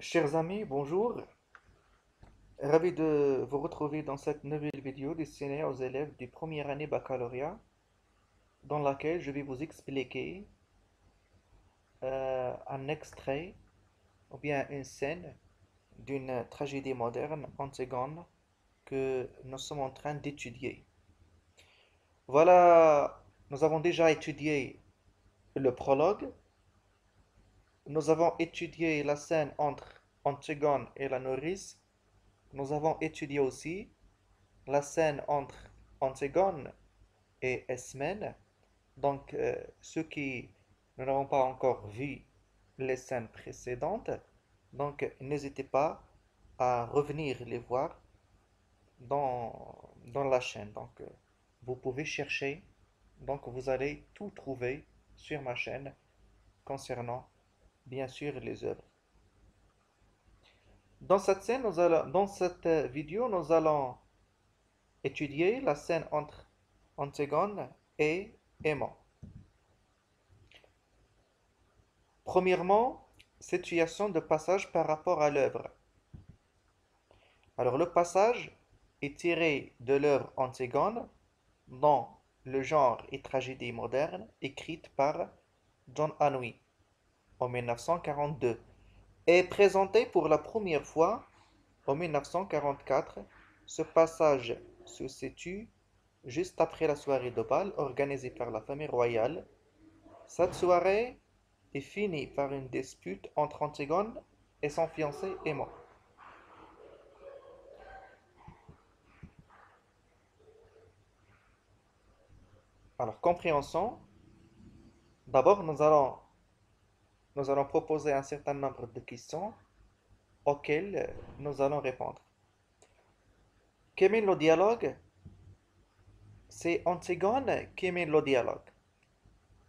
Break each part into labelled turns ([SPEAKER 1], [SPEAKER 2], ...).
[SPEAKER 1] Chers amis, bonjour. Ravi de vous retrouver dans cette nouvelle vidéo destinée aux élèves du première année baccalauréat, dans laquelle je vais vous expliquer un extrait ou bien une scène d'une tragédie moderne, Antigone, que nous sommes en train d'étudier. Voilà, nous avons déjà étudié le prologue, nous avons étudié la scène entre Antigone et la nourrice, nous avons étudié aussi la scène entre Antigone et Esmène. Donc, ceux qui n'auront pas encore vu les scènes précédentes, donc n'hésitez pas à revenir les voir dans la chaîne. Donc, vous pouvez chercher, donc vous allez tout trouver sur ma chaîne concernant, bien sûr, les œuvres. Dans cette vidéo, nous allons étudier la scène entre Antigone et Aimant. Premièrement, situation de passage par rapport à l'œuvre. Alors, le passage est tiré de l'œuvre Antigone, dans le genre et tragédie moderne, écrite par John Anhui en 1942, et présenté pour la première fois en 1944. Ce passage se situe juste après la soirée de bal organisée par la famille royale. Cette soirée est finie par une dispute entre Antigone et son fiancé Aimant. Alors, compréhension. D'abord, nous allons proposer un certain nombre de questions auxquelles nous allons répondre. Quel est le dialogue? C'est Antigone qui mène le dialogue.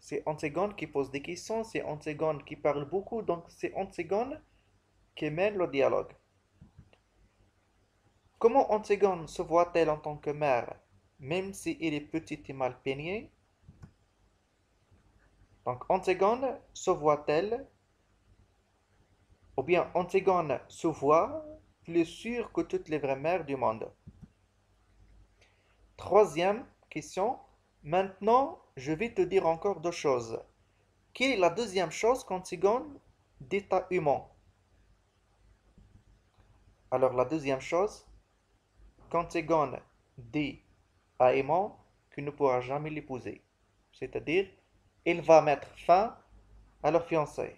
[SPEAKER 1] C'est Antigone qui pose des questions, c'est Antigone qui parle beaucoup, donc c'est Antigone qui mène le dialogue. Comment Antigone se voit-elle en tant que mère, même si elle est petite et mal peignée? Donc Antigone se voit-elle, ou bien Antigone se voit plus sûre que toutes les vraies mères du monde? Troisième question. Maintenant, je vais te dire encore deux choses. Quelle est la deuxième chose qu'Antigone dit à Human? Alors la deuxième chose qu'Antigone dit à Human qu'il ne pourra jamais l'épouser. C'est-à-dire, il va mettre fin à leur fiançailles.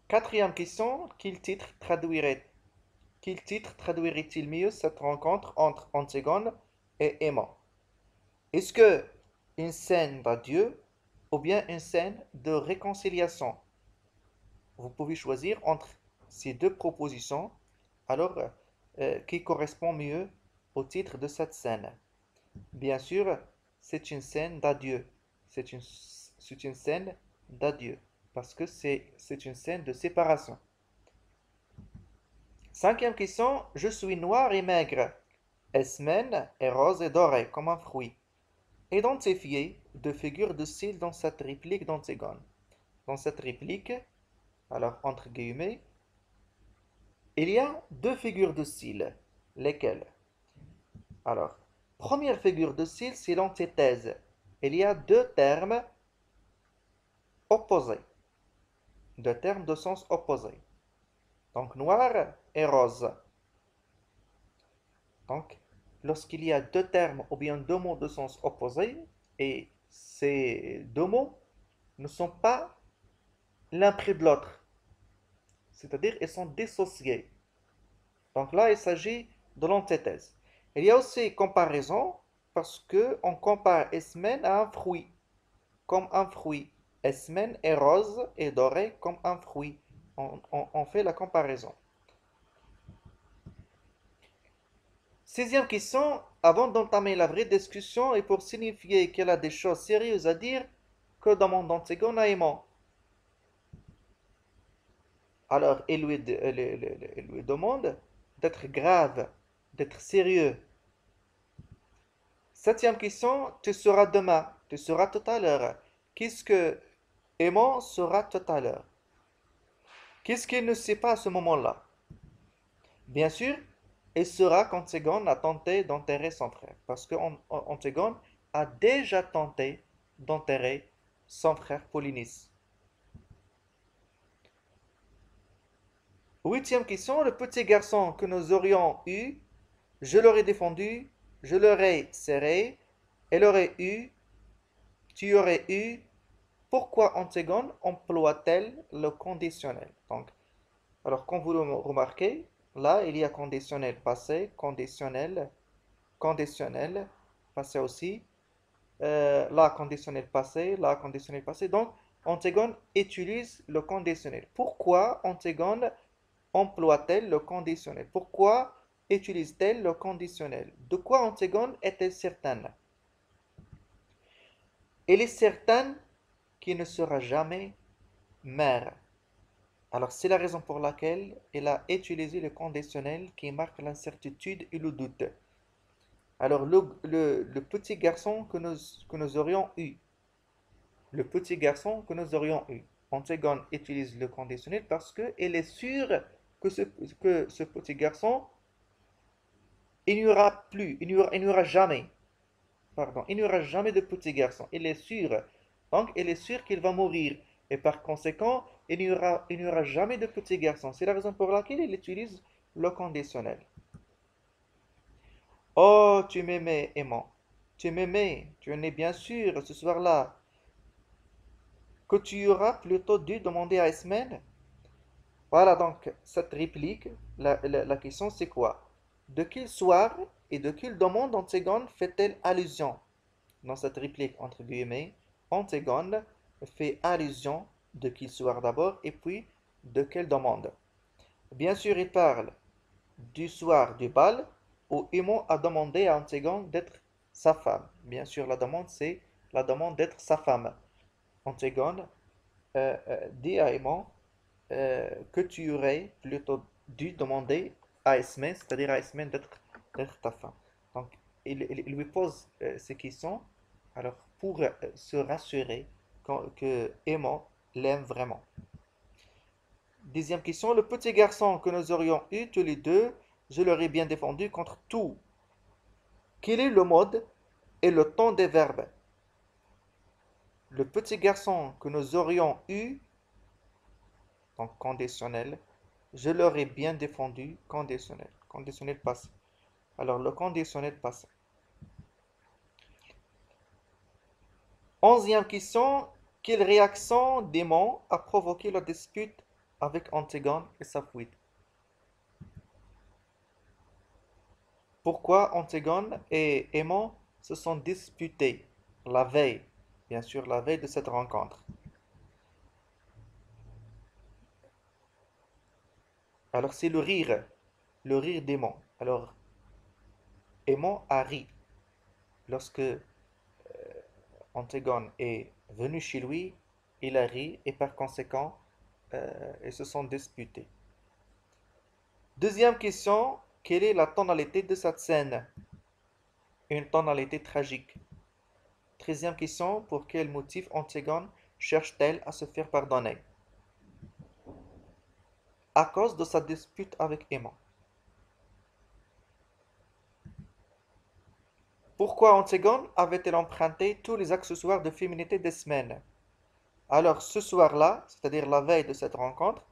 [SPEAKER 1] Quatrième question, quel titre traduirait-il mieux cette rencontre entre Antigone et Aimant? Est-ce que une scène d'adieu ou bien une scène de réconciliation? Vous pouvez choisir entre ces deux propositions, alors qui correspond mieux au titre de cette scène. Bien sûr, c'est une scène d'adieu. C'est une scène d'adieu, parce que c'est une scène de séparation. Cinquième question, je suis noir et maigre. Esmène est rose et dorée comme un fruit. Identifiez deux figures de style dans cette réplique d'Antigone. Dans cette réplique, alors entre guillemets, il y a deux figures de style. Lesquelles? Alors, première figure de style, c'est l'antithèse. Il y a deux termes opposés. Deux termes de sens opposés. Donc, noir et rose. Donc, lorsqu'il y a deux termes ou bien deux mots de sens opposés, et ces deux mots ne sont pas l'un près de l'autre, c'est-à-dire ils sont dissociés. Donc là, il s'agit de l'antithèse. Il y a aussi comparaison parce que on compare Esmen à un fruit, comme un fruit. Esmen est rose et doré comme un fruit. On fait la comparaison. Sixième question, avant d'entamer la vraie discussion et pour signifier qu'elle a des choses sérieuses à dire, que demande Antigone à Aimant? Alors, il lui demande d'être grave, d'être sérieux. Septième question, tu seras demain, tu seras tout à l'heure. Qu'est-ce que Aimant sera tout à l'heure? Qu'est-ce qu'il ne sait pas à ce moment-là? Bien sûr, il sera qu'Antigone a tenté d'enterrer son frère, parce que Antigone a déjà tenté d'enterrer son frère Polynice. Huitième question, le petit garçon que nous aurions eu, je l'aurais défendu, je l'aurais serré, elle aurait eu, tu aurais eu. Pourquoi Antigone emploie-t-elle le conditionnel? Donc, alors, comme vous le remarquez, là, il y a conditionnel passé, conditionnel passé aussi, là, conditionnel passé. Donc, Antigone utilise le conditionnel. Pourquoi Antigone emploie-t-elle le conditionnel? Pourquoi utilise-t-elle le conditionnel? De quoi Antigone est-elle certaine? Elle est certaine qu'il ne sera jamais mère. Alors, c'est la raison pour laquelle elle a utilisé le conditionnel qui marque l'incertitude et le doute. Alors, le petit garçon que nous aurions eu, le petit garçon que nous aurions eu, Antigone utilise le conditionnel parce qu'elle est sûre que ce petit garçon, il n'y aura plus, il n'y aura jamais, pardon, il n'y aura jamais de petit garçon. Elle est sûre. Donc, elle est sûre qu'il va mourir. Et par conséquent, il n'y aura jamais de petit garçon. C'est la raison pour laquelle il utilise le conditionnel. Oh, tu m'aimais, aimant. Tu m'aimais. Tu en es bien sûr ce soir-là. Que tu auras plutôt dû demander à Ismaël. Voilà donc cette réplique. La question c'est quoi? De quel soir et de quelle demande Antigone fait-elle allusion? Dans cette réplique, entre guillemets, Antigone fait allusion de quel soir d'abord et puis de quelle demande. Bien sûr, il parle du soir du bal où Aimon a demandé à Antigone d'être sa femme. Bien sûr, la demande, c'est la demande d'être sa femme. Antigone dit à Aimon que tu aurais plutôt dû demander à Ismène, c'est-à-dire à Ismène d'être ta femme. Donc, il lui pose ces questions alors pour se rassurer que Aimon l'aime vraiment. Dixième question, le petit garçon que nous aurions eu tous les deux, je l'aurais bien défendu contre tout. Quel est le mode et le temps des verbes? Le petit garçon que nous aurions eu, donc conditionnel, je l'aurais bien défendu, conditionnel. Conditionnel passé. Alors, le conditionnel passé. Onzième question, quelle réaction d'Aimon a provoqué la dispute avec Antigone et sa fuite? Pourquoi Antigone et Aimon se sont disputés la veille, bien sûr la veille de cette rencontre? Alors c'est le rire d'Aimon. Alors Aimon a ri lorsque Antigone est venu chez lui, il a ri et par conséquent ils se sont disputés. Deuxième question, quelle est la tonalité de cette scène? Une tonalité tragique. Treizième question, pour quel motif Antigone cherche-t-elle à se faire pardonner? À cause de sa dispute avec Aimon. Pourquoi Antigone avait-elle emprunté tous les accessoires de féminité des semaines? Alors ce soir-là, c'est-à-dire la veille de cette rencontre,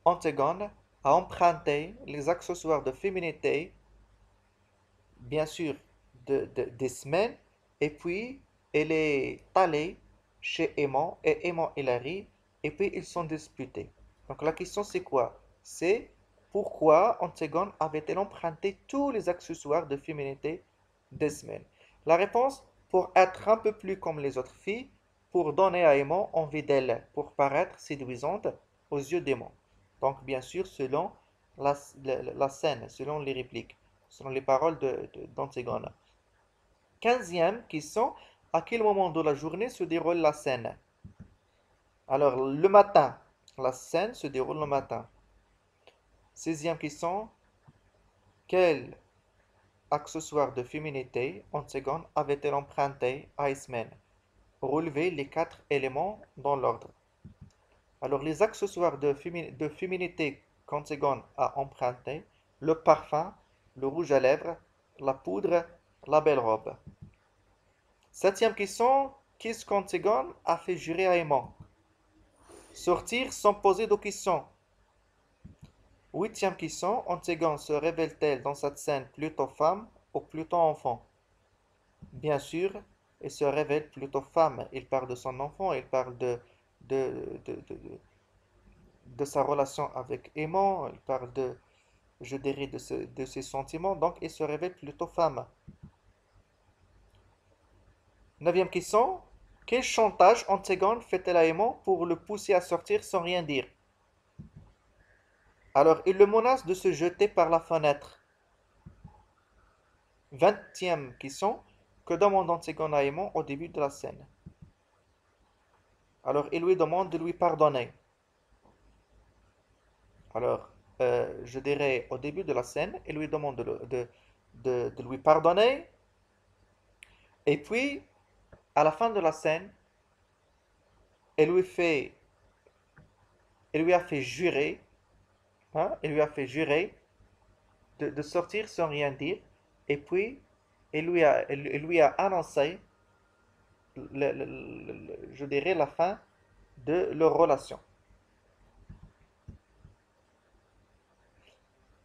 [SPEAKER 1] Antigone a emprunté les accessoires de féminité, bien sûr, des semaines, et puis elle est allée chez Aimon, et Aimon et Larry, et puis ils sont disputés. Donc la question c'est quoi? C'est pourquoi Antigone avait-elle emprunté tous les accessoires de féminité des semaines? La réponse, pour être un peu plus comme les autres filles, pour donner à Aimon envie d'elle, pour paraître séduisante aux yeux d'Aimon. Donc bien sûr, selon la scène, selon les répliques, selon les paroles d'Antigone. Quinzième question, à quel moment de la journée se déroule la scène? Alors, le matin, la scène se déroule le matin. 16e question, quel accessoire de féminité Antigone avait-elle emprunté à Ismène? Relevez les quatre éléments dans l'ordre. Alors, les accessoires de féminité qu'Antigone a empruntés, le parfum, le rouge à lèvres, la poudre, la belle robe. Septième question, qu'est-ce qu'Antigone a fait jurer à Aimant? Sortir sans poser de questions. Huitième question, Antigone se révèle-t-elle dans cette scène plutôt femme ou plutôt enfant? Bien sûr, elle se révèle plutôt femme. Il parle de son enfant, il parle de, de, de- de sa relation avec Aimant, il parle je dirais, de ses sentiments, donc elle se révèle plutôt femme. Neuvième question, quel chantage Antigone fait-elle à Aimant pour le pousser à sortir sans rien dire? Alors, il le menace de se jeter par la fenêtre. Vingtième question, que demande Antigone à Aimant au début de la scène? Alors, il lui demande de lui pardonner. Alors, je dirais au début de la scène, il lui demande de lui pardonner. Et puis, à la fin de la scène, elle lui fait, elle lui a fait jurer, hein, elle lui a fait jurer de sortir sans rien dire. Et puis, elle lui a annoncé, je dirais, la fin de leur relation.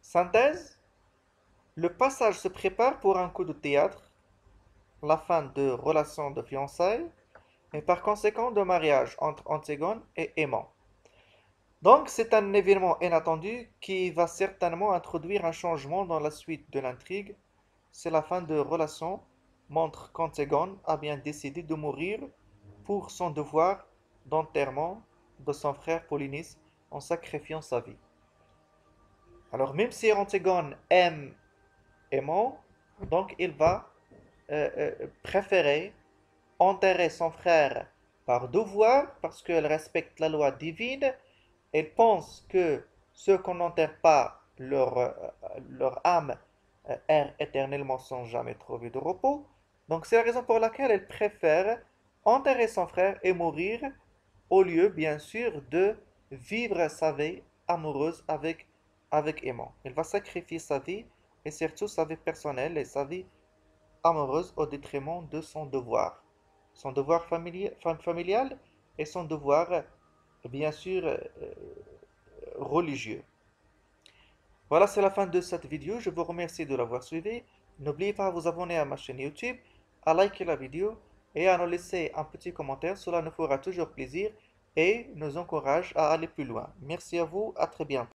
[SPEAKER 1] Synthèse, le passage se prépare pour un coup de théâtre, la fin de relation de fiançailles, et par conséquent de mariage entre Antigone et Aimant. Donc c'est un événement inattendu qui va certainement introduire un changement dans la suite de l'intrigue. C'est la fin de relation montre qu'Antigone a bien décidé de mourir pour son devoir d'enterrement de son frère Polynice en sacrifiant sa vie. Alors même si Antigone aime Aimant, donc il va préférer enterrer son frère par devoir parce qu'elle respecte la loi divine. Elle pense que ceux qu'on n'enterre pas, leur âme erre éternellement sans jamais trouver de repos. Donc c'est la raison pour laquelle elle préfère enterrer son frère et mourir au lieu, bien sûr, de vivre sa vie amoureuse avec Aimant. Elle va sacrifier sa vie et surtout sa vie personnelle et sa vie amoureuse au détriment de son devoir. Son devoir familial et son devoir, bien sûr, religieux. Voilà, c'est la fin de cette vidéo. Je vous remercie de l'avoir suivi. N'oubliez pas de vous abonner à ma chaîne YouTube, à liker la vidéo et à nous laisser un petit commentaire. Cela nous fera toujours plaisir et nous encourage à aller plus loin. Merci à vous, à très bientôt.